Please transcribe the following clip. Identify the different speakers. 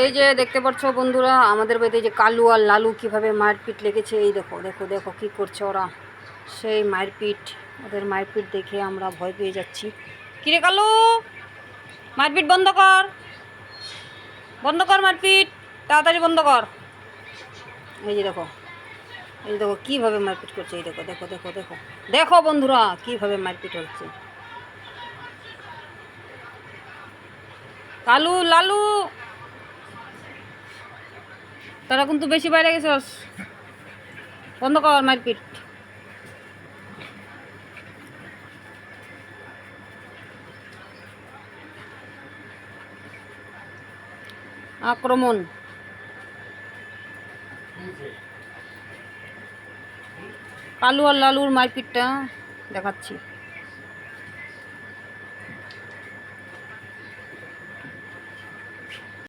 Speaker 1: এই যে দেখতে পাচ্ছ বন্ধুরা, আমাদের বাড়িতে যে কালু আর লালু কিভাবে মারপিট লেগেছে। এই দেখো দেখো দেখো কি করছে ওরা, সেই মারপিট। ওদের মারপিট দেখে আমরা ভয় পেয়ে যাচ্ছি। কিরে কালু, মারপিট বন্ধ কর, বন্ধ কর মারপিট, তাড়াতাড়ি বন্ধ কর। এই যে দেখো, এই দেখো কীভাবে মারপিট করছে। এই দেখো দেখো দেখো দেখো দেখো বন্ধুরা কীভাবে মারপিট হচ্ছে। কালু লালু, তারা কিন্তু বেশি বাইরে গেছস, বন্ধ কর মারপিট। আক্রমণ, কালু আর লালুর মারপিটটা দেখাচ্ছি।